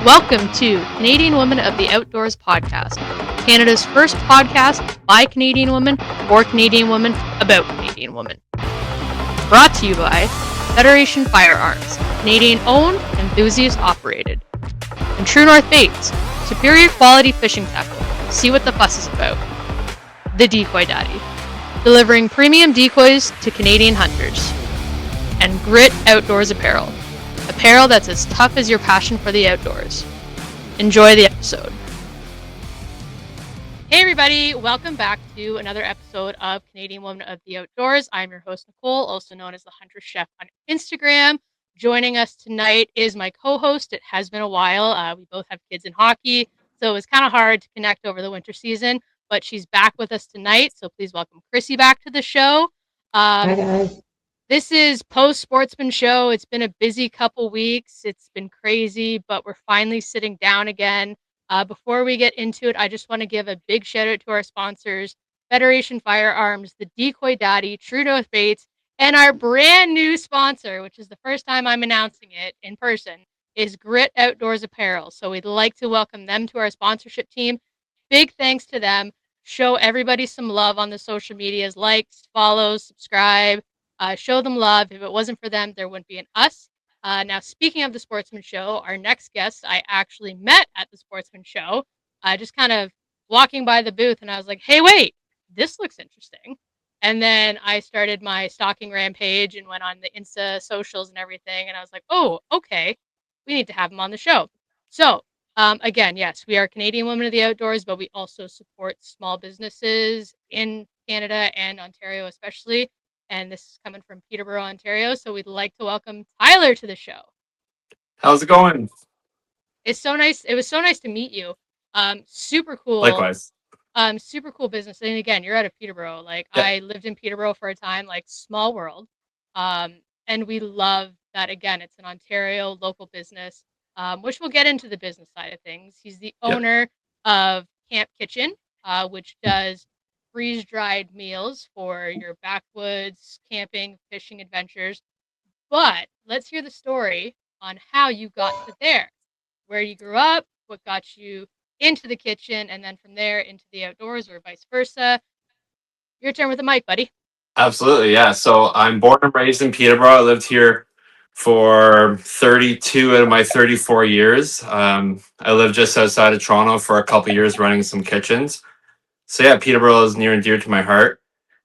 Welcome to Canadian Women of the Outdoors podcast, Canada's first podcast by Canadian women for Canadian women about Canadian women. Brought to you by Federation Firearms, Canadian owned, enthusiast operated. And True North Baits, superior quality fishing tackle. See what the fuss is about. The Decoy Daddy, delivering premium decoys to Canadian hunters. And Grit Outdoors Apparel, apparel that's as tough as your passion for the outdoors. Enjoy the episode. Hey everybody, welcome back to another episode of Canadian Women of the Outdoors. I'm your host Nicole, also known as the Hunter Chef on Instagram. Joining us tonight is my co-host. It has been a while. We both have kids in hockey, so it was kind of hard to connect over the winter season, but she's back with us tonight, so please welcome Chrissy back to the show. Hi guys. This is post-Sportsman Show. It's been a busy couple weeks. It's been crazy, but we're finally sitting down again. Before we get into it, I just want to give a big shout out to our sponsors, Federation Firearms, the Decoy Daddy, True North Baits, and our brand new sponsor, which is the first time I'm announcing it in person, is Grit Outdoors Apparel. So we'd like to welcome them to our sponsorship team. Big thanks to them. Show everybody some love on the social medias, likes, follows, subscribe. Show them love. If it wasn't for them, there wouldn't be an us. Now, speaking of the Sportsman Show, our next guest I actually met at the Sportsman Show, just kind of walking by the booth, and I was like, hey, wait, this looks interesting. And then I started my stalking rampage and went on the Insta socials and everything, and I was like, oh, okay, we need to have him on the show. So, again, yes, we are Canadian Women of the Outdoors, but we also support small businesses in Canada and Ontario especially. And this is coming from Peterborough, Ontario. So we'd like to welcome Tyler to the show. How's it going? It's so nice. It was so nice to meet you. Super cool. Likewise. Super cool business. And again, you're out of Peterborough. Like Yeah. I lived in Peterborough for a time, like small world. And we love that. Again, it's an Ontario local business, which we'll get into the business side of things. He's the owner of Camp Kitchen, which does freeze-dried meals for your backwoods, camping, fishing adventures. But let's hear the story on how you got to there, where you grew up, what got you into the kitchen, and then from there into the outdoors or vice versa. Your turn with the mic, buddy. Absolutely, yeah. So I'm born and raised in Peterborough. I lived here for 32 out of my 34 years. I lived just outside of Toronto for a couple of years running some kitchens. So yeah, Peterborough is near and dear to my heart.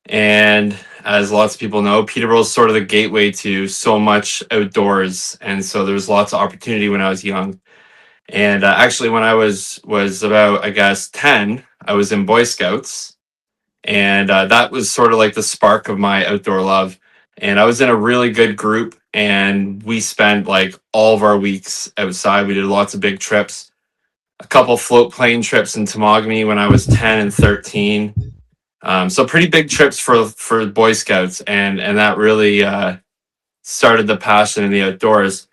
And as lots of people know, Peterborough is sort of the gateway to so much outdoors. And so there was lots of opportunity when I was young. And actually, when I was about, I guess, 10, I was in Boy Scouts. And that was sort of like the spark of my outdoor love. And I was in a really good group. And we spent like all of our weeks outside. We did lots of big trips. A couple float plane trips in Temagami when I was 10 and 13. So pretty big trips for Boy Scouts, and that really started the passion in the outdoors.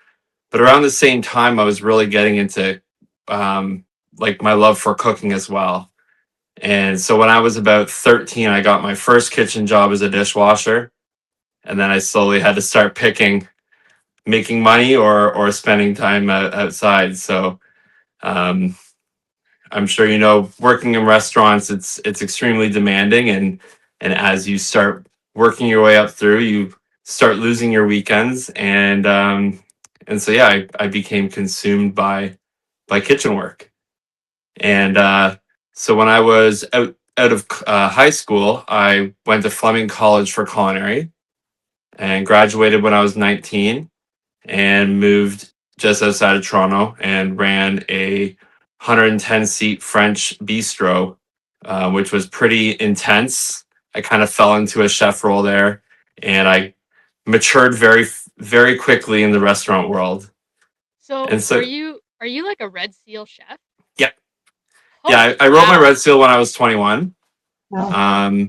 But around the same time, I was really getting into like my love for cooking as well. And so when I was about 13, I got my first kitchen job as a dishwasher, and then I slowly had to start picking making money or spending time outside. So I'm sure you know, working in restaurants, it's extremely demanding, and as you start working your way up through, you start losing your weekends, and so yeah, I became consumed by kitchen work, and so when I was out of high school, I went to Fleming College for culinary, and graduated when I was 19, and moved just outside of Toronto and ran a 110-seat French bistro, which was pretty intense. I kind of fell into a chef role there, and I matured very, very quickly in the restaurant world. So are you like a Red Seal chef? Yeah. Oh, yeah, I wrote my Red Seal when I was 21. Wow.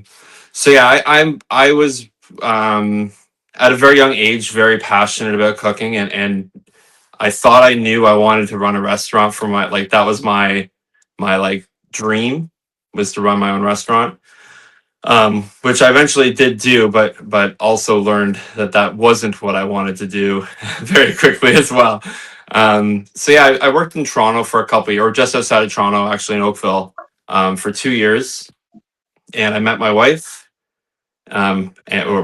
So yeah, I was at a very young age very passionate about cooking, and I thought I knew I wanted to run a restaurant for that was my like dream, was to run my own restaurant, which I eventually did do, but also learned that wasn't what I wanted to do very quickly as well. So yeah, I worked in Toronto for a couple of years, or just outside of Toronto, actually in Oakville, for 2 years. And I met my wife, or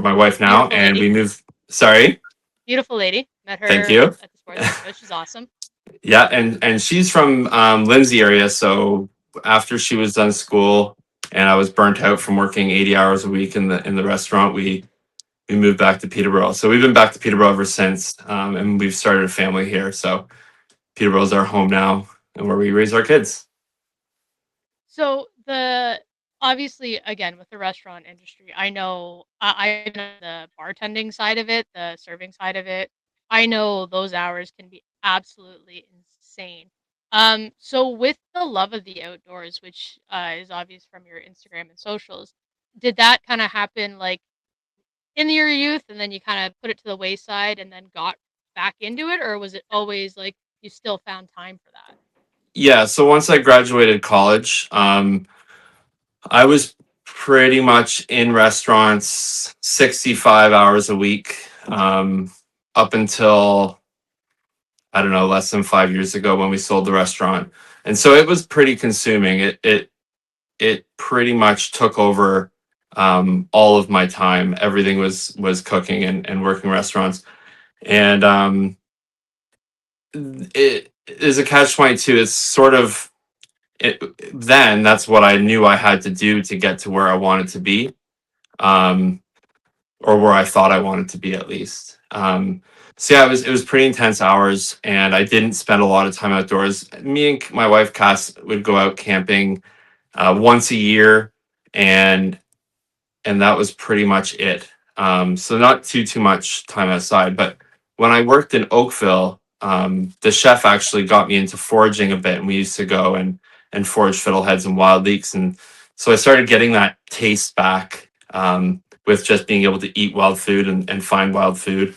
my wife now, Beautiful and lady. we moved. Sorry, Beautiful lady. Met thank her you. at the sportsman show. She's awesome. Yeah, and she's from Lindsay area. So after she was done school, and I was burnt out from working 80 hours a week in the restaurant, we moved back to Peterborough. So we've been back to Peterborough ever since, and we've started a family here. So Peterborough is our home now, and where we raise our kids. So obviously again with the restaurant industry, I know I've been on the bartending side of it, the serving side of it. I know those hours can be absolutely insane. So with the love of the outdoors, which is obvious from your Instagram and socials, did that kind of happen like in your youth and then you kind of put it to the wayside and then got back into it, or was it always like you still found time for that? Yeah. So once I graduated college, I was pretty much in restaurants 65 hours a week, up until I don't know, less than 5 years ago when we sold the restaurant. And so it was pretty consuming. It pretty much took over all of my time. Everything was cooking and working restaurants. And it is a catch 22. It's sort of it, then that's what I knew I had to do to get to where I wanted to be. Um, or where I thought I wanted to be at least. So yeah, it was pretty intense hours, and I didn't spend a lot of time outdoors. Me and my wife Cass would go out camping once a year, and that was pretty much it. So not too much time outside. But when I worked in Oakville, the chef actually got me into foraging a bit, and we used to go and forage fiddleheads and wild leeks, and so I started getting that taste back, with just being able to eat wild food and find wild food.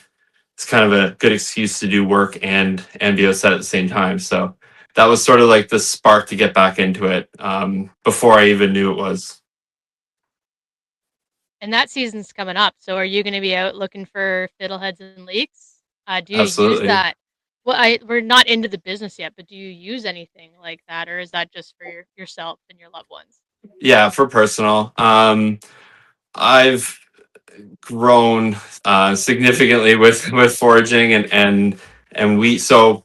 It's kind of a good excuse to do work and be outside at the same time. So that was sort of like the spark to get back into it, before I even knew it was. And that season's coming up. So are you going to be out looking for fiddleheads and leeks? Do you use Absolutely. that? Well, we're not into the business yet, but do you use anything like that, or is that just for yourself and your loved ones? Yeah, for personal. I've grown significantly with foraging and we so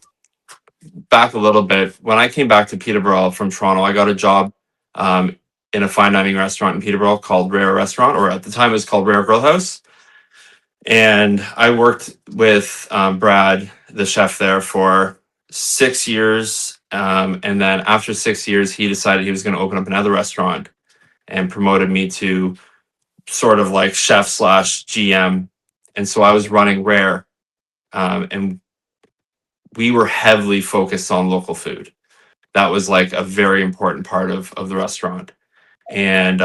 back a little bit. When I came back to Peterborough from Toronto, I got a job um, in a fine dining restaurant in Peterborough called Rare Restaurant, or at the time it was called Rare Grill House. And I worked with Brad, the chef there, for 6 years. And then after 6 years, he decided he was going to open up another restaurant and promoted me to sort of like chef slash GM. And so I was running Rare, and we were heavily focused on local food. That was like a very important part of the restaurant. And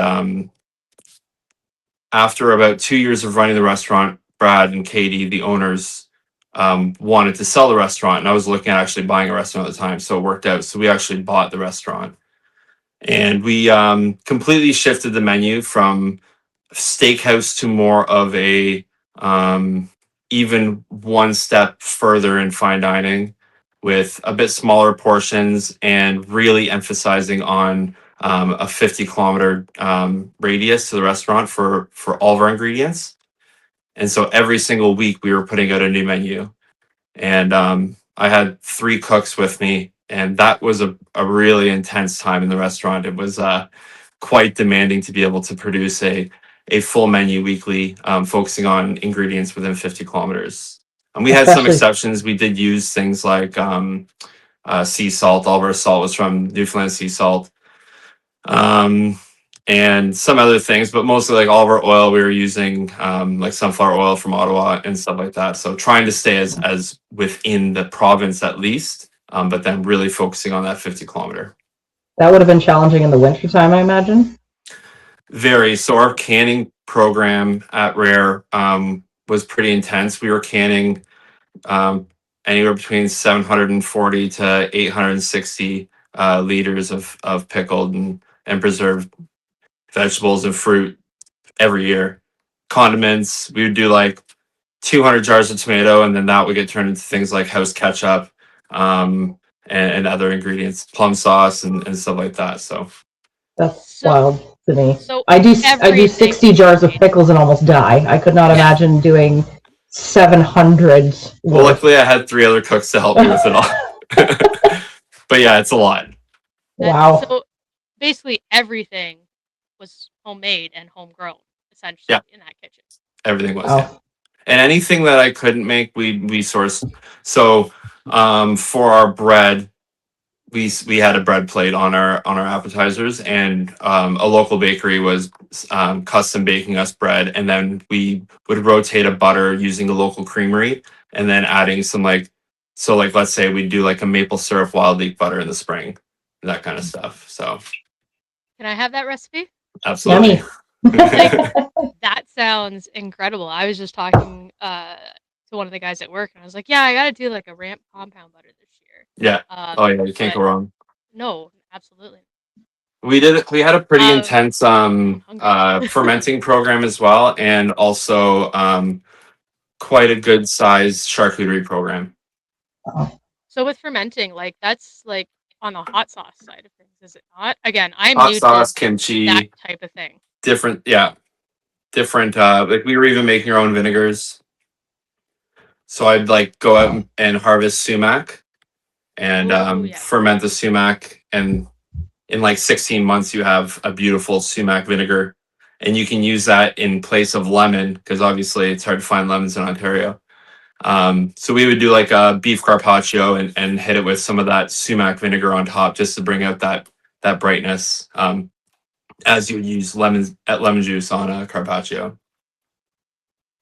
after about 2 years of running the restaurant, Brad and Katie, the owners, wanted to sell the restaurant. And I was looking at actually buying a restaurant at the time. So it worked out. So we actually bought the restaurant. And we completely shifted the menu from steakhouse to more of a even one step further in fine dining, with a bit smaller portions and really emphasizing on a 50-kilometer radius to the restaurant for all of our ingredients. And so every single week we were putting out a new menu, and I had 3 cooks with me, and that was a really intense time in the restaurant. It was quite demanding to be able to produce a full menu weekly, focusing on ingredients within 50 kilometers. And we had some Especially, exceptions. We did use things like sea salt. All of our salt was from Newfoundland sea salt, um, and some other things, but mostly like all of our oil we were using, like sunflower oil from Ottawa and stuff like that. So trying to stay as within the province at least, but then really focusing on that 50-kilometer. that would have been challenging in the wintertime, I imagine. Very. So our canning program at Rare was pretty intense. We were canning um, anywhere between 740 to 860 liters of pickled and preserved vegetables and fruit every year. Condiments, we would do like 200 jars of tomato, and then that would get turned into things like house ketchup, and other ingredients, plum sauce and stuff like that. So That's So wild to me. so I do everything 60 was jars of homemade. pickles and almost die. I could not imagine doing 700 well, worth. luckily I had 3 other cooks to help me with it all. But yeah, it's a lot. That Wow. so basically everything was homemade and homegrown, Yeah, essentially, in that kitchen. everything was, yeah. Wow. And anything that I couldn't make, we sourced. So for our bread, we had a bread plate on our appetizers, and a local bakery was custom baking us bread, and then we would rotate a butter using a local creamery, and then adding some like, so like let's say we do like a maple syrup wild leek butter in the spring, that kind of stuff. So Can I have that recipe? absolutely. Yummy. Like, that sounds incredible. I was just talking to one of the guys at work, and I was like, "Yeah, I gotta do like a ramp compound butter this year." Yeah. Oh yeah, you can't But go wrong. no, absolutely. We had a pretty Um, intense I'm hungry. fermenting program as well, and also quite a good sized charcuterie program. So with fermenting, like that's like on the hot sauce side of things, is it not? Again, I'm Hot new to sauce, that kimchi, type of thing. different, yeah, different. Like we were even making our own vinegars. So I'd like go out and harvest sumac and Oh yeah. ferment the sumac, and in like 16 months you have a beautiful sumac vinegar, and you can use that in place of lemon because obviously it's hard to find lemons in Ontario. So we would do like a beef carpaccio and hit it with some of that sumac vinegar on top just to bring out that brightness, as you would use lemon juice on a carpaccio.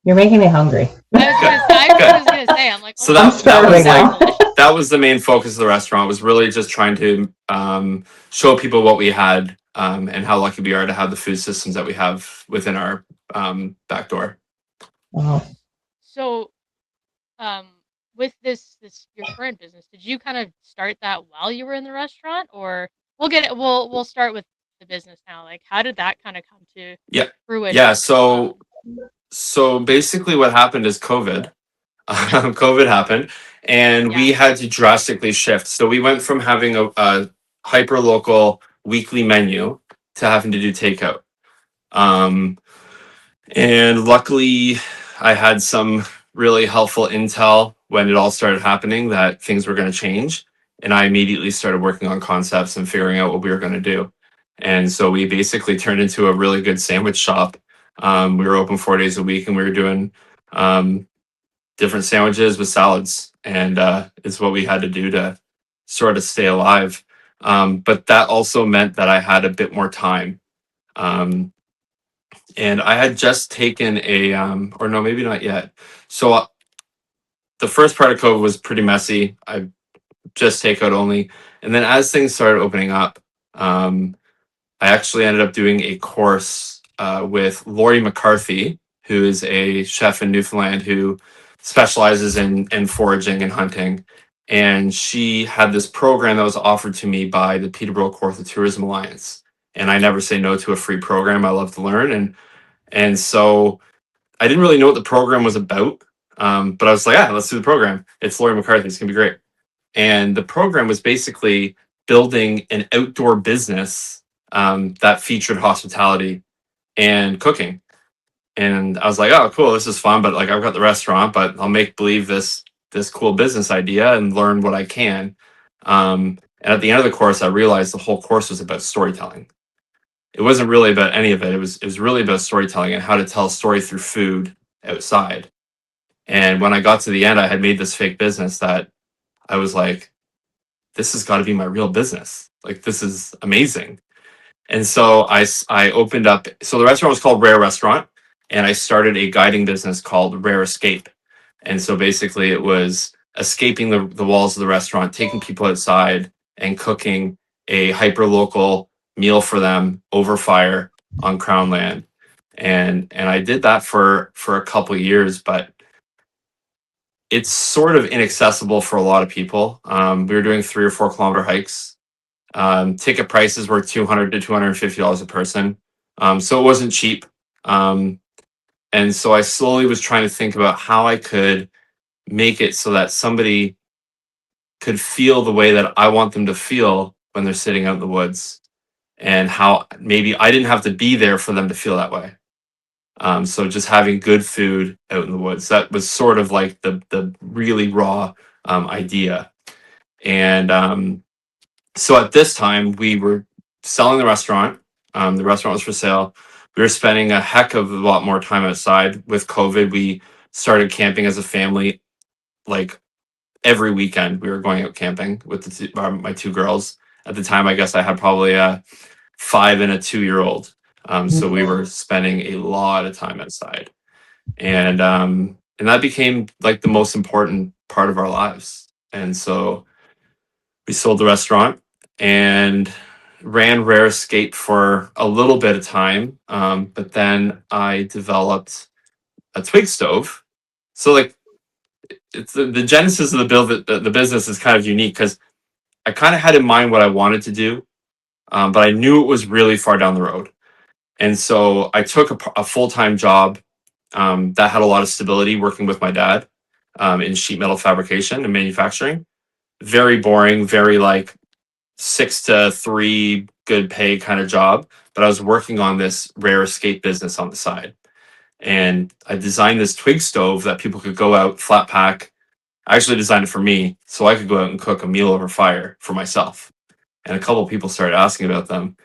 You're making me hungry. I was just gonna say, I'm like, oh So my I'm god, that starving was that like sounds now. delicious. that was the main focus of the restaurant, was really just trying to show people what we had, and how lucky we are to have the food systems that we have within our back door. Wow. So, um, with this your current business, did you kind of start that while you were in the restaurant, or we'll get it? We'll start with the business now. Like, how did that kind of come to Yeah, yeah. fruition? So basically, what happened is COVID. COVID happened, and Yeah. we had to drastically shift. So we went from having a hyper local weekly menu to having to do takeout. Um, and luckily, I had some really helpful intel when it all started happening that things were going to change. And I immediately started working on concepts and figuring out what we were going to do. And so we basically turned into a really good sandwich shop. We were open 4 days a week, and we were doing um, different sandwiches with salads, and it's what we had to do to sort of stay alive. But that also meant that I had a bit more time. Um, and I had just taken or no, maybe not yet. So the first part of COVID was pretty messy. I just takeout only. And then as things started opening up, um, I actually ended up doing a course with Lori McCarthy, who is a chef in Newfoundland who specializes in foraging and hunting. And she had this program that was offered to me by the Peterborough Kawartha Tourism Alliance. And I never say no to a free program. I love to learn. And so I didn't really know what the program was about. But I was like, yeah, let's do the program. It's Lori McCarthy. It's going to be great. And the program was basically building an outdoor business that featured hospitality and cooking. And I was like, oh, cool, this is fun. But like, I've got the restaurant, but I'll make believe this cool business idea and learn what I can. And at the end of the course, I realized the whole course was about storytelling. It wasn't really about any of it. It was really about storytelling and how to tell a story through food outside. And when I got to the end, I had made this fake business that I was like, this has got to be my real business. Like, this is amazing. And so I opened up. So the restaurant was called Rare Restaurant, and I started a guiding business called Rare Escape. And so basically, it was escaping the walls of the restaurant, taking people outside, and cooking a hyper local meal for them over fire on Crown land. And I did that for a couple of years, but it's sort of inaccessible for a lot of people. We were doing 3 or 4 kilometer hikes. Ticket prices were $200 to $250 a person. So it wasn't cheap. Um, and so I slowly was trying to think about how I could make it so that somebody could feel the way that I want them to feel when they're sitting out in the woods, and how maybe I didn't have to be there for them to feel that way. So just having good food out in the woods, that was sort of like the really raw idea. And so at this time, we were selling the restaurant. The restaurant was for sale. We were spending a heck of a lot more time outside. With COVID, we started camping as a family. Like every weekend, we were going out camping with my two girls. At the time, I guess I had probably a 5 and a 2-year-old. So we were spending a lot of time outside, and that became like the most important part of our lives. And so we sold the restaurant and ran Rare Escape for a little bit of time, but then I developed a twig stove. So like it's the genesis of the build. The business is kind of unique because I kind of had in mind what I wanted to do, but I knew it was really far down the road. And so I took a full-time job that had a lot of stability, working with my dad in sheet metal fabrication and manufacturing. Very boring, very like 6 to 3 good pay kind of job. But I was working on this Rare Escape business on the side. And I designed this twig stove that people could go out, flat pack. I actually designed it for me so I could go out and cook a meal over fire for myself. And a couple of people started asking about them.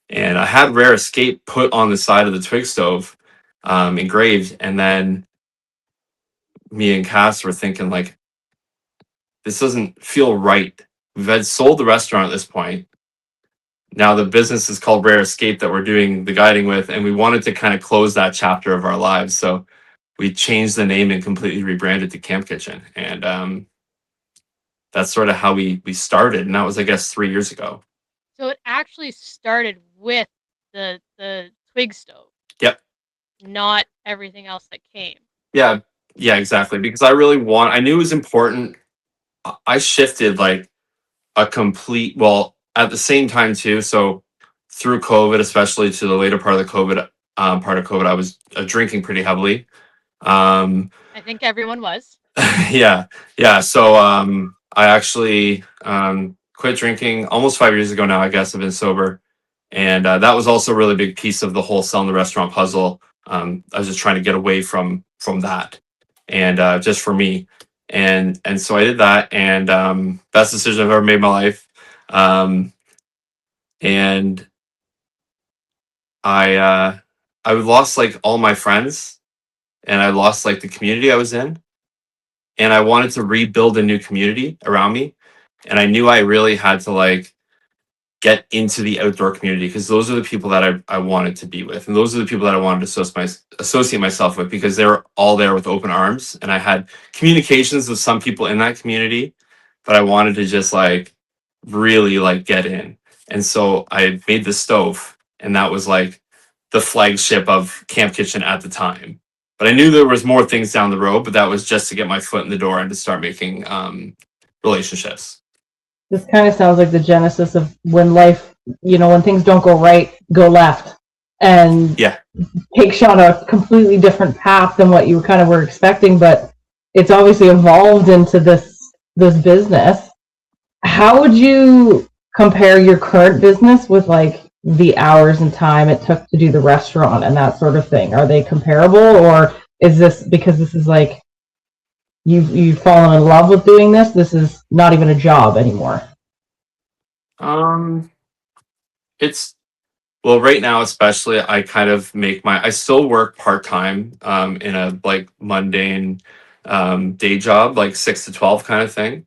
And I had Rare Escape put on the side of the twig stove, engraved. And then me and Cass were thinking, like, this doesn't feel right. We've had sold the restaurant at this point. Now the business is called Rare Escape that we're doing the guiding with, and we wanted to kind of close that chapter of our lives. So we changed the name and completely rebranded to Camp Kitchen. And that's sort of how we started. And that was, I guess, 3 years ago. So it actually started with the twig stove. Yep. Not everything else that came. Yeah, exactly. Because I knew it was important. I shifted like a complete, well, at the same time too. So through COVID, especially to the later part of the COVID, I was drinking pretty heavily. I think everyone was. Yeah. So I actually quit drinking almost 5 years ago now. I guess I've been sober, and that was also a really big piece of the whole selling the restaurant puzzle. I was just trying to get away from that, and just for me, and so I did that, and best decision I've ever made in my life. And I lost like all my friends, and I lost like the community I was in, and I wanted to rebuild a new community around me. And I knew I really had to like get into the outdoor community, because those are the people that I wanted to be with. And those are the people that I wanted to associate myself with, because they were all there with open arms. And I had communications with some people in that community, but I wanted to just like really like get in. And so I made the stove, and that was like the flagship of Camp Kitchen at the time. But I knew there was more things down the road, but that was just to get my foot in the door and to start making relationships. This kind of sounds like the genesis of when life, when things don't go right, go left, and takes you on a completely different path than what you kind of were expecting. But it's obviously evolved into this business. How would you compare your current business with like the hours and time it took to do the restaurant and that sort of thing? Are they comparable, or is this because this is like you've fallen in love with doing this? This is not even a job anymore. It's, well, right now especially, I kind of I still work part-time in a like mundane day job, like 6 to 12 kind of thing.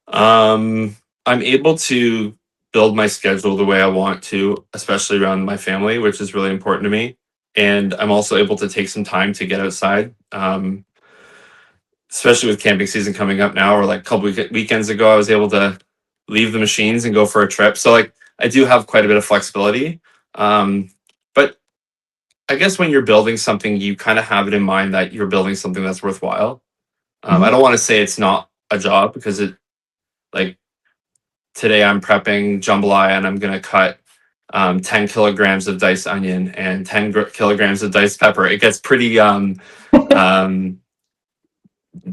I'm able to build my schedule the way I want to, especially around my family, which is really important to me. And I'm also able to take some time to get outside, especially with camping season coming up now, or like a couple weekends ago, I was able to leave the machines and go for a trip. So like I do have quite a bit of flexibility. But I guess when you're building something, you kind of have it in mind that you're building something that's worthwhile. I don't want to say it's not a job, because it, like, today I'm prepping jambalaya and I'm going to cut 10 kilograms of diced onion and 10 kilograms of diced pepper. It gets pretty, I don't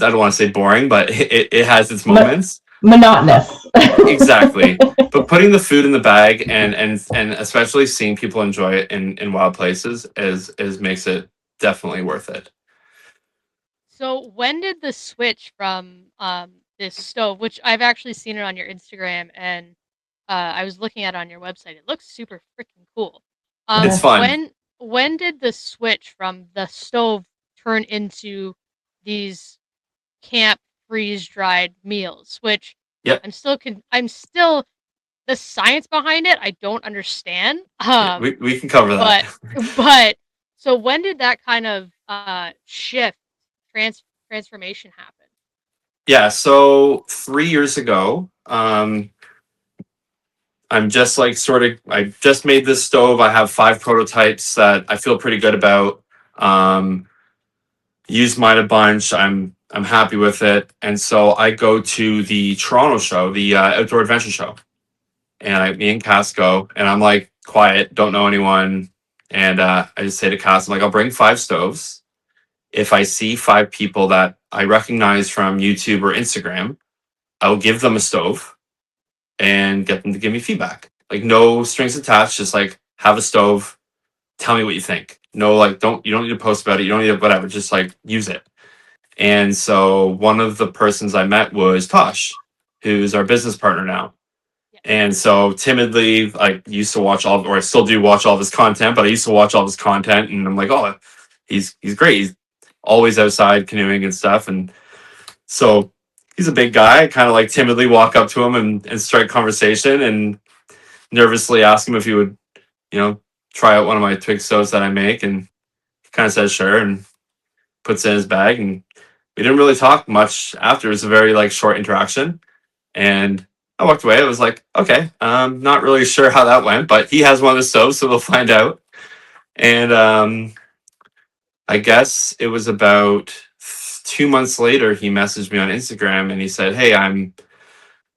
want to say boring, but it has its moments. monotonous. Exactly. But putting the food in the bag and especially seeing people enjoy it in wild places is makes it definitely worth it. So when did the switch from this stove, which I've actually seen it on your Instagram and I was looking at it on your website. It looks super freaking cool. It's Yeah. fun. When did the switch from the stove turn into these camp freeze dried meals? Which Yep. I'm still the science behind it. I don't understand. Yeah, we can cover that. But but so when did that kind of shift transformation happen? Yeah, so 3 years ago, I'm just like I just made this stove. I have 5 prototypes that I feel pretty good about. Um, Used mine a bunch. I'm happy with it, and so I go to the Toronto show, the Outdoor Adventure show, and me and Cass go, and I'm like quiet, don't know anyone, and I just say to Cass, I'm like, I'll bring 5 stoves. If I see 5 people that I recognize from YouTube or Instagram, I'll give them a stove and get them to give me feedback. Like no strings attached, just like have a stove, tell me what you think. No, like you don't need to post about it, you don't need to whatever, just like use it. And so one of the persons I met was Tosh, who's our business partner now. Yeah. And so timidly, I used to watch or I still do watch all of his content, but I used to watch all of his content and I'm like, oh, he's great. He's always outside canoeing and stuff. And so he's a big guy. I kind of like timidly walk up to him and strike conversation and nervously ask him if he would, you know, try out one of my twig stoves that I make. And he kind of says sure and puts it in his bag. And we didn't really talk much after. It was a very like short interaction. And I walked away. I was like, okay, not really sure how that went, but he has one of the stoves, so we'll find out. And I guess it was about 2 months later, he messaged me on Instagram and he said, hey, I'm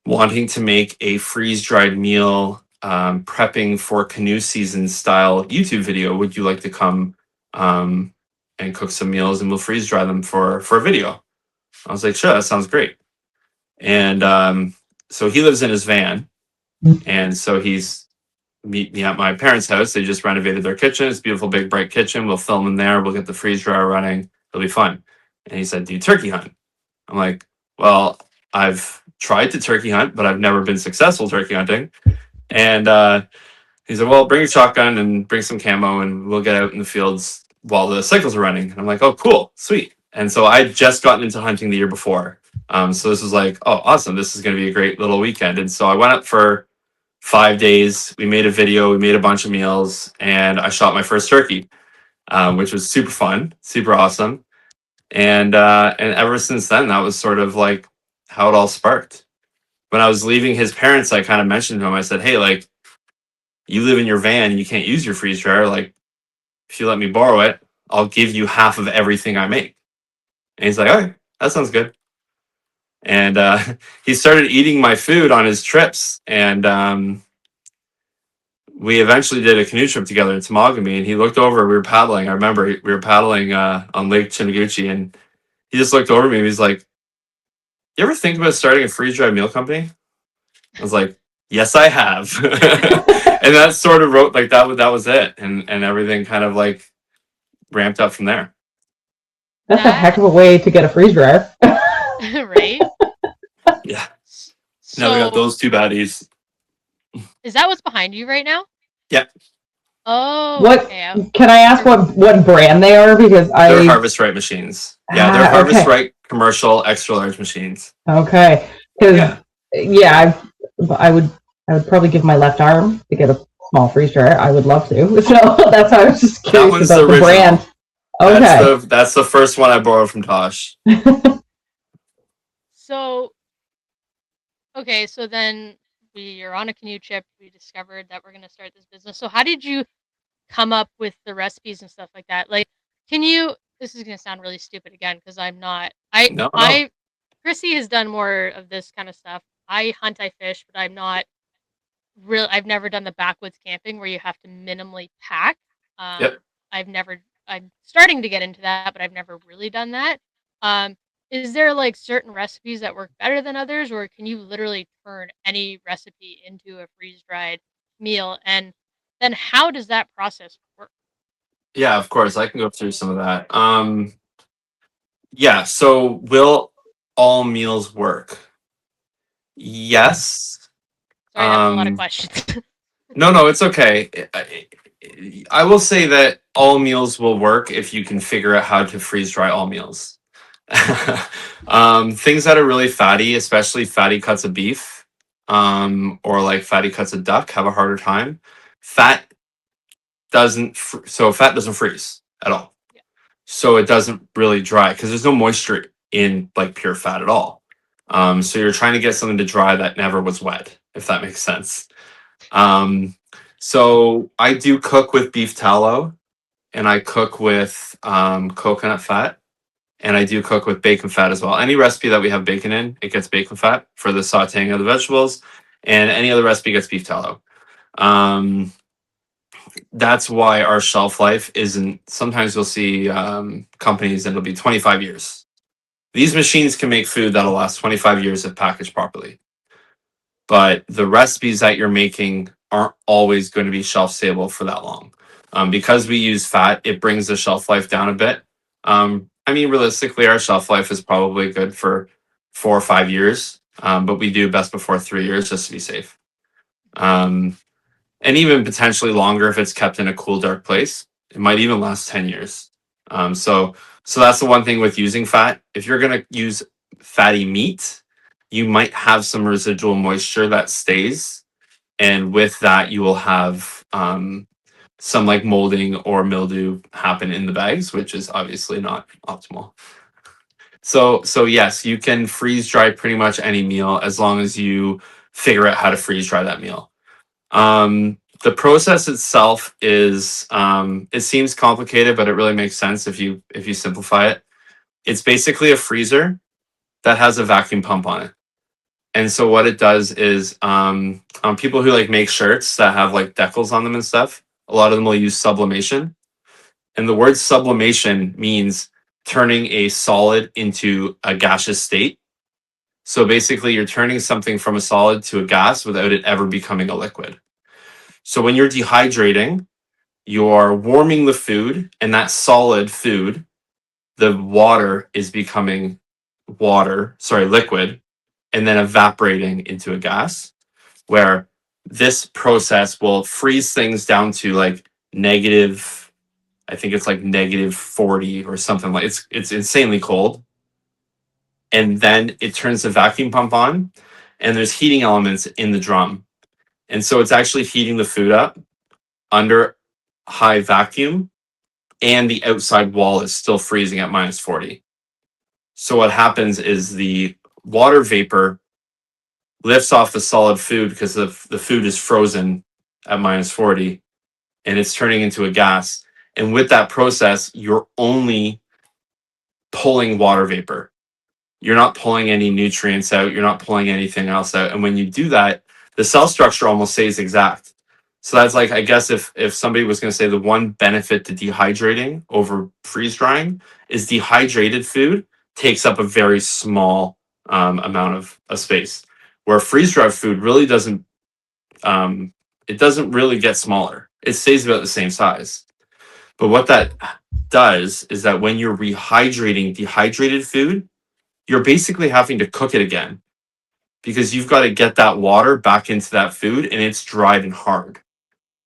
wanting to make a freeze dried meal prepping for canoe season style YouTube video. Would you like to come and cook some meals and we'll freeze dry them for a video? I was like, sure, that sounds great. And so he lives in his van. And so he's meet me at my parents' house. They just renovated their kitchen. It's a beautiful, big, bright kitchen. We'll film in there. We'll get the freeze dryer running. It'll be fun. And he said, do you turkey hunt? I'm like, well, I've tried to turkey hunt, but I've never been successful turkey hunting. And he said, well, bring a shotgun and bring some camo and we'll get out in the fields while the cycles are running. And I'm like, oh, cool, sweet. And so I'd just gotten into hunting the year before. So this was like, oh, awesome. This is going to be a great little weekend. And so I went up for 5 days. We made a video, we made a bunch of meals, and I shot my first turkey, which was super fun, super awesome. And ever since then, that was sort of like how it all sparked. When I was leaving his parents, I kind of mentioned to him, I said, hey, like, you live in your van and you can't use your freeze dryer. Like, if you let me borrow it, I'll give you half of everything I make. And he's like, okay, that sounds good. And he started eating my food on his trips. And we eventually did a canoe trip together in Tamagami. And he looked over, we were paddling. I remember we were paddling on Lake Chiniguchi. And he just looked over at me and he's like, you ever think about starting a freeze dried meal company? I was like, yes, I have. And that sort of wrote like that was it. And everything kind of like ramped up from there. That's a heck of a way to get a freeze dryer. Right? Yeah. So Now we got those 2 baddies. is that what's behind you right now? Yeah. Oh, What okay. can I ask what brand they are? Because They're Harvest Right machines. Yeah, they're Harvest Right commercial extra large machines. Okay. Because I would probably give my left arm to get a small freeze dryer. I would love to. So that's why I was just curious about the brand. Okay. That's the first one I borrowed from Tosh. So okay, so then we are on a canoe trip. We discovered that we're gonna start this business. So how did you come up with the recipes and stuff like that? Like, can you? This is gonna sound really stupid again because I'm not. No. Chrissy has done more of this kind of stuff. I hunt, I fish, but I'm not real. I've never done the backwoods camping where you have to minimally pack. Yep. I've never. I'm starting to get into that, but I've never really done that. Is there like certain recipes that work better than others, or can you literally turn any recipe into a freeze-dried meal? And then how does that process work? Yeah, of course, I can go through some of that. Yeah, so will all meals work? Yes. Sorry, that was a lot of Um, questions. no, it's okay. I will say that all meals will work if you can figure out how to freeze dry all meals. Things that are really fatty, especially fatty cuts of beef, or like fatty cuts of duck, have a harder time. Fat fat doesn't freeze at all. Yeah. So it doesn't really dry because there's no moisture in like pure fat at all. So you're trying to get something to dry that never was wet, if that makes sense. Um, so I do cook with beef tallow, and I cook with coconut fat, and I do cook with bacon fat as well. Any recipe that we have bacon in, it gets bacon fat for the sautéing of the vegetables, and any other recipe gets beef tallow. Um, that's why our shelf life isn't. Sometimes you'll see companies and it'll be 25 years. These machines can make food that'll last 25 years if packaged properly. But the recipes that you're making aren't always going to be shelf stable for that long. Because we use fat, it brings the shelf life down a bit. I mean, realistically, our shelf life is probably good for 4 or 5 years, but we do best before 3 years just to be safe. And even potentially longer if it's kept in a cool, dark place. It might even last 10 years. So that's the one thing with using fat. If you're going to use fatty meat, you might have some residual moisture that stays. And with that, you will have some like molding or mildew happen in the bags, which is obviously not optimal. So yes, you can freeze dry pretty much any meal as long as you figure out how to freeze dry that meal. The process itself is it seems complicated, but it really makes sense if you simplify it. It's basically a freezer that has a vacuum pump on it. And so what it does is people who like make shirts that have like decals on them and stuff, a lot of them will use sublimation. And the word sublimation means turning a solid into a gaseous state. So basically you're turning something from a solid to a gas without it ever becoming a liquid. So when you're dehydrating, you're warming the food, and that solid food, the water is becoming liquid, and then evaporating into a gas, where this process will freeze things down to like negative, I think it's like -40 or something, like it's insanely cold. And then it turns the vacuum pump on, and there's heating elements in the drum. And so it's actually heating the food up under high vacuum, and the outside wall is still freezing at -40. So what happens is the water vapor lifts off the solid food because the food is frozen at -40, and it's turning into a gas. And with that process, you're only pulling water vapor. You're not pulling any nutrients out. You're not pulling anything else out. And when you do that, the cell structure almost stays exact. So that's like, I guess if somebody was going to say the one benefit to dehydrating over freeze drying is dehydrated food takes up a very small amount of space, where freeze dried food really doesn't, it doesn't really get smaller. It stays about the same size. But what that does is that when you're rehydrating dehydrated food, you're basically having to cook it again, because you've got to get that water back into that food, and it's dried and hard.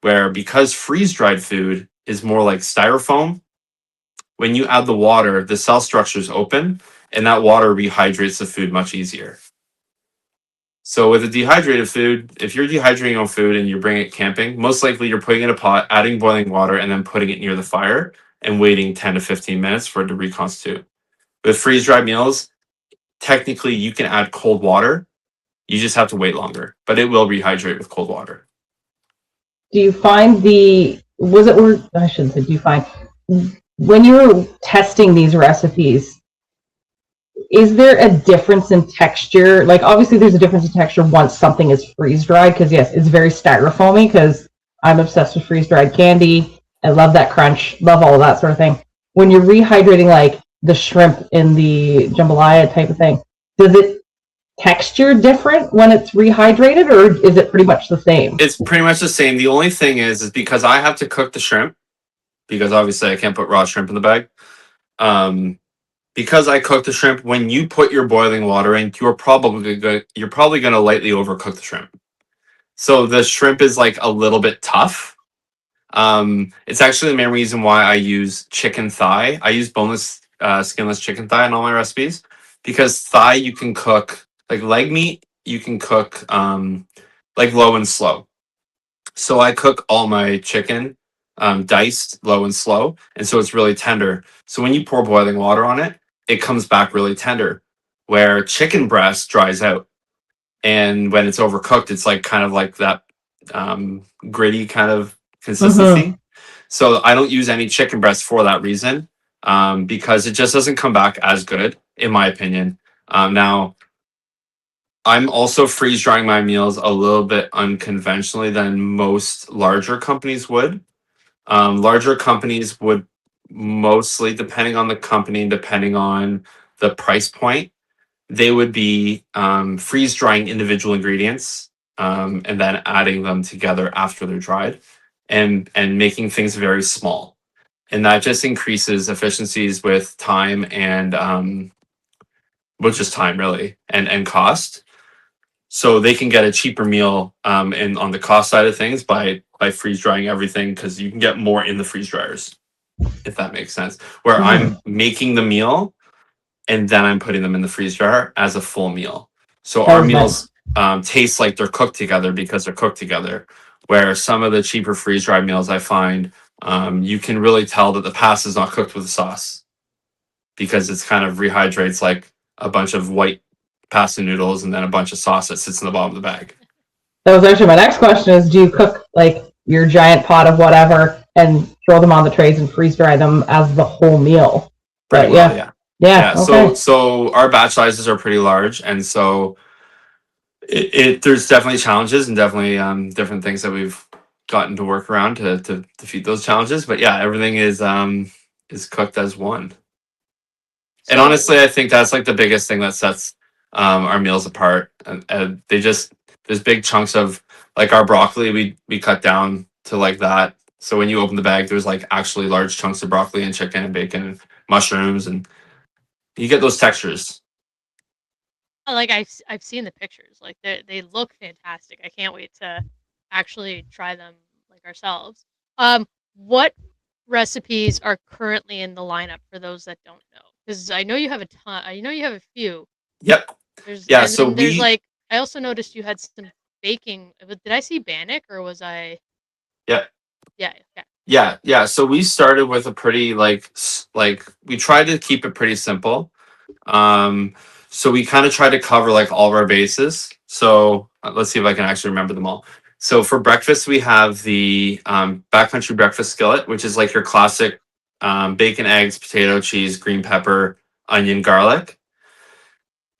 Where because freeze dried food is more like styrofoam, when you add the water, the cell structure is open, and that water rehydrates the food much easier. So with a dehydrated food, if you're dehydrating your own food and you bring it camping, most likely you're putting it in a pot, adding boiling water, and then putting it near the fire and waiting 10 to 15 minutes for it to reconstitute. With freeze dried meals, technically you can add cold water. You just have to wait longer, but it will rehydrate with cold water. Do you find I shouldn't say do you find, when you're testing these recipes, is there a difference in texture? Like, obviously there's a difference in texture once something is freeze dried, because yes, it's very styrofoamy, because I'm obsessed with freeze dried candy. I love that crunch, love all of that sort of thing. When you're rehydrating like the shrimp in the jambalaya type of thing, does it texture different when it's rehydrated, or is it pretty much the same? It's pretty much the same. The only thing is because I have to cook the shrimp, because obviously I can't put raw shrimp in the bag. Because I cook the shrimp, when you put your boiling water in, you're probably going to lightly overcook the shrimp. So the shrimp is like a little bit tough. It's actually the main reason why I use chicken thigh. I use boneless, skinless chicken thigh in all my recipes, because thigh you can cook like leg meat. You can cook like low and slow. So I cook all my chicken diced low and slow, and so it's really tender. So when you pour boiling water on it, it comes back really tender. Where chicken breast dries out, and when it's overcooked, it's like kind of like that gritty kind of consistency. Mm-hmm. So I don't use any chicken breast for that reason, because it just doesn't come back as good, in my opinion. Now, I'm also freeze drying my meals a little bit unconventionally than most larger companies would. Larger companies would mostly, depending on the company, depending on the price point, they would be freeze drying individual ingredients, and then adding them together after they're dried, and making things very small. And that just increases efficiencies with time and which is time really, and cost. So they can get a cheaper meal, and on the cost side of things by freeze drying everything, because you can get more in the freeze dryers, if that makes sense. Where Mm-hmm. I'm making the meal and then I'm putting them in the freeze dryer as a full meal. So That our was nice. meals taste like they're cooked together because they're cooked together. Where some of the cheaper freeze dried meals I find, you can really tell that the pasta is not cooked with the sauce, because it's kind of rehydrates like a bunch of white pasta noodles and then a bunch of sauce that sits in the bottom of the bag. That was actually my next question: is do you cook like your giant pot of whatever and throw them on the trays and freeze dry them as the whole meal? Pretty But well, yeah, yeah. yeah, Yeah, so okay. so our batch sizes are pretty large, and so there's definitely challenges and definitely different things that we've gotten to work around to defeat those challenges. But yeah, everything is cooked as one. And So honestly, I think that's like the biggest thing that sets our meals apart. And they just, there's big chunks of like our broccoli we cut down to like that. So when you open the bag, there's like actually large chunks of broccoli and chicken and bacon and mushrooms, and you get those textures. like I've seen the pictures. Like they look fantastic. I can't wait to actually try them like ourselves. What recipes are currently in the lineup for those that don't know? Because I know you have a ton. I know you have a few. Yep. There's Yeah. and So then there's we like I also noticed you had some baking. Did I see Bannock or was I? yeah. Yeah. Okay. Yeah. So we started with a pretty like we tried to keep it pretty simple. Um, so we kind of tried to cover like all of our bases. So let's see if I can actually remember them all. So for breakfast, we have the backcountry breakfast skillet, which is like your classic bacon, eggs, potato, cheese, green pepper, onion, garlic.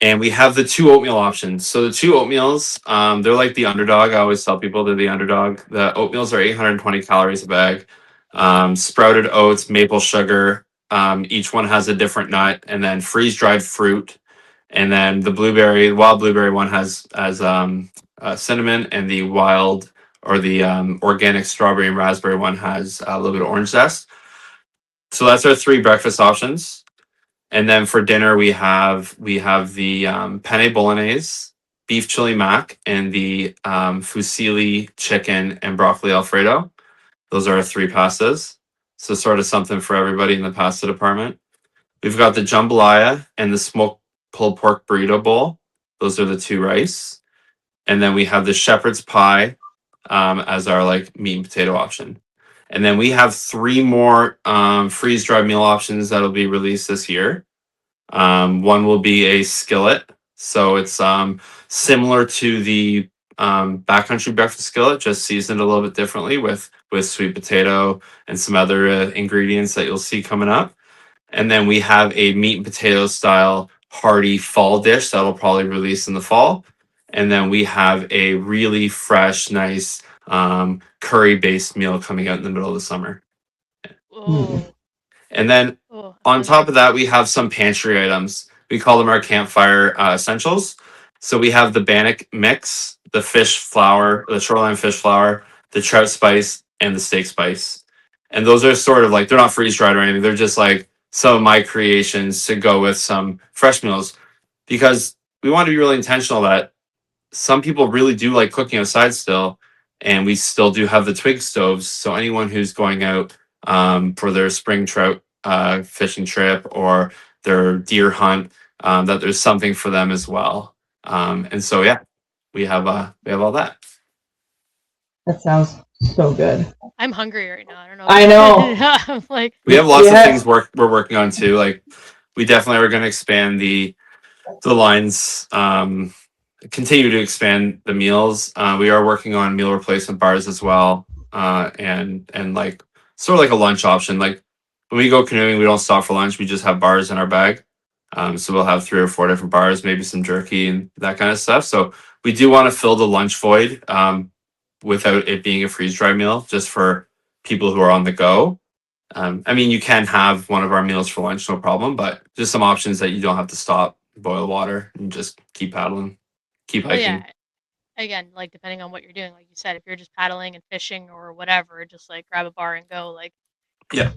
And we have the two oatmeal options. So the two oatmeals, they're like the underdog. I always tell people they're the underdog. The oatmeals are 820 calories a bag. Sprouted oats, maple sugar. Each one has a different nut, and then freeze dried fruit. And then the wild blueberry one has cinnamon, and the wild or the organic strawberry and raspberry one has a little bit of orange zest. So that's our three breakfast options. And then for dinner, we have the penne bolognese, beef chili mac, and the fusilli chicken and broccoli alfredo. Those are our three pastas. So sort of something for everybody in the pasta department. We've got the jambalaya and the smoked pulled pork burrito bowl. Those are the two rice. And then we have the shepherd's pie as our like meat and potato option. And then we have three more freeze dried meal options that'll be released this year. One will be a skillet. So it's similar to the backcountry breakfast skillet, just seasoned a little bit differently with sweet potato and some other ingredients that you'll see coming up. And then we have a meat and potato style hearty fall dish that'll probably release in the fall. And then we have a really fresh, nice curry based meal coming out in the middle of the summer. Mm. Oh. And then Oh, I'm on top hungry. of that, we have some pantry items. We call them our campfire essentials. So we have the bannock mix, the fish flour, the shoreline fish flour, the trout spice, and the steak spice. And those are sort of like, they're not freeze dried or anything. They're just like some of my creations to go with some fresh meals, because we want to be really intentional that some people really do like cooking outside still, and we still do have the twig stoves. So anyone who's going out for their spring trout fishing trip or their deer hunt, that there's something for them as well. And so yeah, we have all that. That sounds so good. I'm hungry right now. I don't know I know. about I'm like, We have lots of Yeah. things we're working on too. Like we definitely are going to expand the lines, continue to expand the meals. We are working on meal replacement bars as well, and like sort of like a lunch option. Like when we go canoeing, we don't stop for lunch. We just have bars in our bag. So we'll have 3 or 4 different bars, maybe some jerky and that kind of stuff. So we do want to fill the lunch void, without it being a freeze dry meal, just for people who are on the go. I mean, you can have one of our meals for lunch, no problem, but just some options that you don't have to stop, boil water, and just keep paddling, keep well, yeah. hiking. Again, like depending on what you're doing, like you said, if you're just paddling and fishing or whatever, just like grab a bar and go, like Yeah.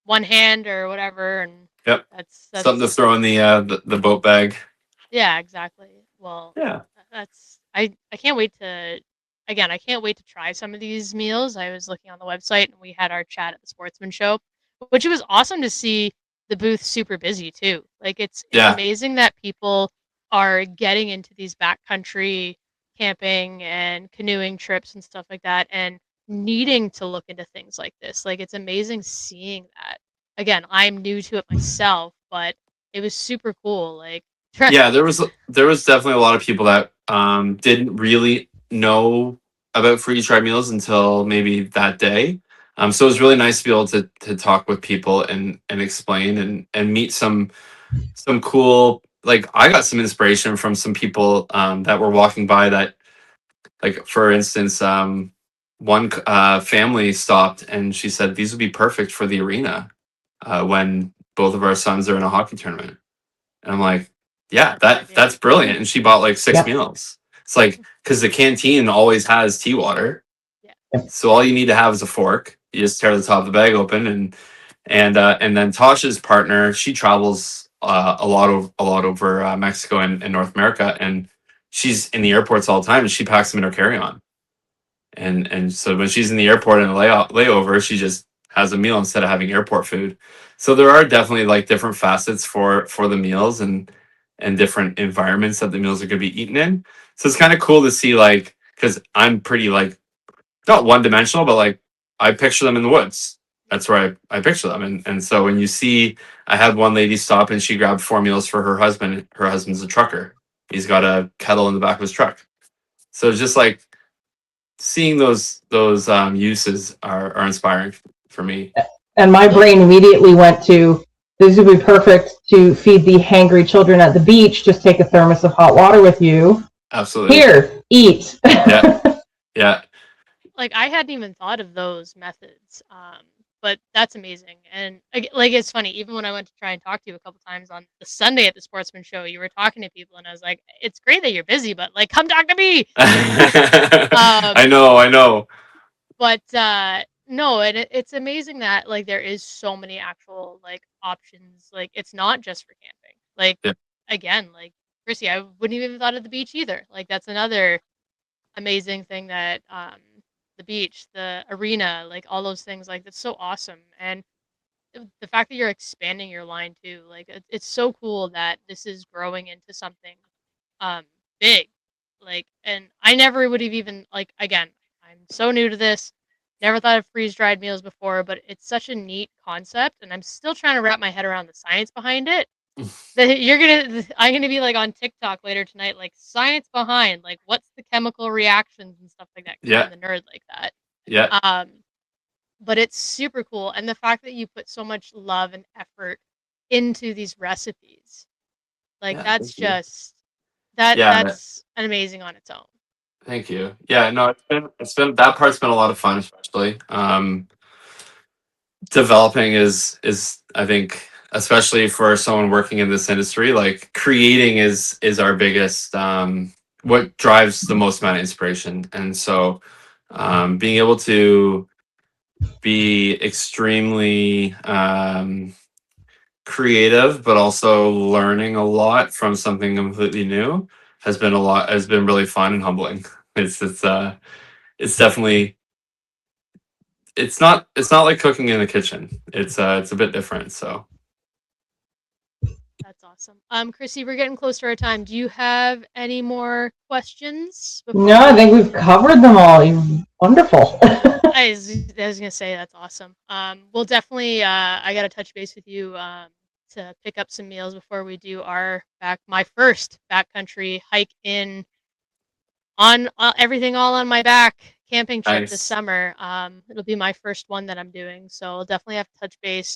one hand or whatever, and Yep. Something to that's throw in the boat bag. yeah, exactly. Well, Yeah. that's I can't wait to again, I can't wait to try some of these meals. I was looking on the website and we had our chat at the Sportsman Show, which it was awesome to see the booth super busy too. Like it's Yeah. amazing that people are getting into these backcountry camping and canoeing trips and stuff like that and needing to look into things like this. Like it's amazing seeing that. Again, I'm new to it myself, but it was super cool. Like Yeah, there was definitely a lot of people that didn't really know about freeze dried meals until maybe that day. So it was really nice to be able to talk with people and explain and meet some cool, like I got some inspiration from some people that were walking by that, like for instance, one family stopped and she said these would be perfect for the arena when both of our sons are in a hockey tournament. And I'm like, yeah, that's a good idea. that's brilliant. And she bought like 6 meals. It's like, because the canteen always has tea water. Yeah. So all you need to have is a fork. You just tear the top of the bag open, and then Tasha's partner, she travels a lot over Mexico and North America, and she's in the airports all the time, and she packs them in her carry-on. And so when she's in the airport in a layover, she just has a meal instead of having airport food. So there are definitely like different facets for the meals and different environments that the meals are going to be eaten in. So it's kind of cool to see, like, because I'm pretty like not one dimensional, but like I picture them in the woods. That's where I picture them. And so when you see, I had one lady stop and she grabbed 4 meals for her husband. Her husband's a trucker. He's got a kettle in the back of his truck. So it's just like seeing those uses are inspiring for me. And my brain immediately went to, this would be perfect to feed the hangry children at the beach. Just take a thermos of hot water with you. Absolutely. Here, eat. Yeah. Yeah. Like I hadn't even thought of those methods. But that's amazing. And like it's funny, even when I went to try and talk to you a couple times on the Sunday at the Sportsman Show, you were talking to people and I was like, it's great that you're busy, but like come talk to me. I know. But no, and it's amazing that like there is so many actual like options. Like it's not just for camping. Like Yeah. again, like Chrissy, I wouldn't even thought of the beach either. Like that's another amazing thing that the beach, the arena, like all those things, like that's so awesome. And the fact that you're expanding your line too, like it's so cool that this is growing into something um big. Like, and I never would have even like again, I'm so new to this. Never thought of freeze dried meals before, but it's such a neat concept, and I'm still trying to wrap my head around the science behind it. That I'm gonna be like on TikTok later tonight, like science behind, like what's the chemical reactions and stuff like that. 'Cause Yeah. I'm the nerd like that. Yeah. But it's super cool, and the fact that you put so much love and effort into these recipes, like Yeah, that's thank you. just Yeah. that's an amazing on its own. Thank you. Yeah, no, it's been that part's been a lot of fun, especially. developing is I think, especially for someone working in this industry, like creating is our biggest what drives the most amount of inspiration. And so being able to be extremely creative but also learning a lot from something completely new has been really fun and humbling. It's definitely, it's not like cooking in the kitchen. It's a bit different. So That's awesome. Chrissy, we're getting close to our time. Do you have any more questions No, before I think we've covered them all. You're wonderful. I was gonna say that's awesome. We'll definitely. I gotta touch base with you to pick up some meals before we do my first backcountry hike in on everything all on my back camping trip this nice. summer. It'll be my first one that I'm doing, so I'll definitely have to touch base.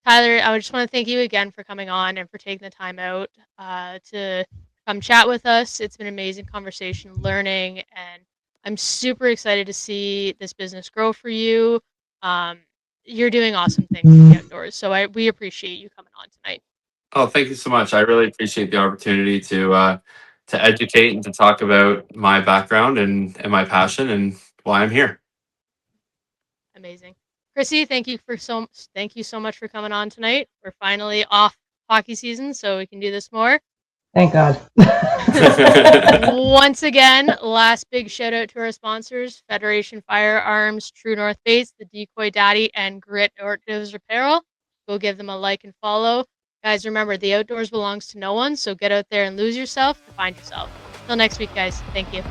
Tyler, I just want to thank you again for coming on and for taking the time out to come chat with us. It's been an amazing conversation, learning, and I'm super excited to see this business grow for you. Um, you're doing awesome things in the outdoors, so we appreciate you coming on tonight. Oh, thank you so much. I really appreciate the opportunity to educate and to talk about my background and my passion and why I'm here. Amazing, Chrissy. Thank you so much for coming on tonight. We're finally off hockey season, so we can do this more. Thank God. Once again, last big shout out to our sponsors, Federation Firearms, True North Base, the Decoy Daddy, and Grit Outdoors Apparel. Go give them a like and follow. Guys, remember, the outdoors belongs to no one, so get out there and lose yourself to find yourself. Till next week, guys. Thank you.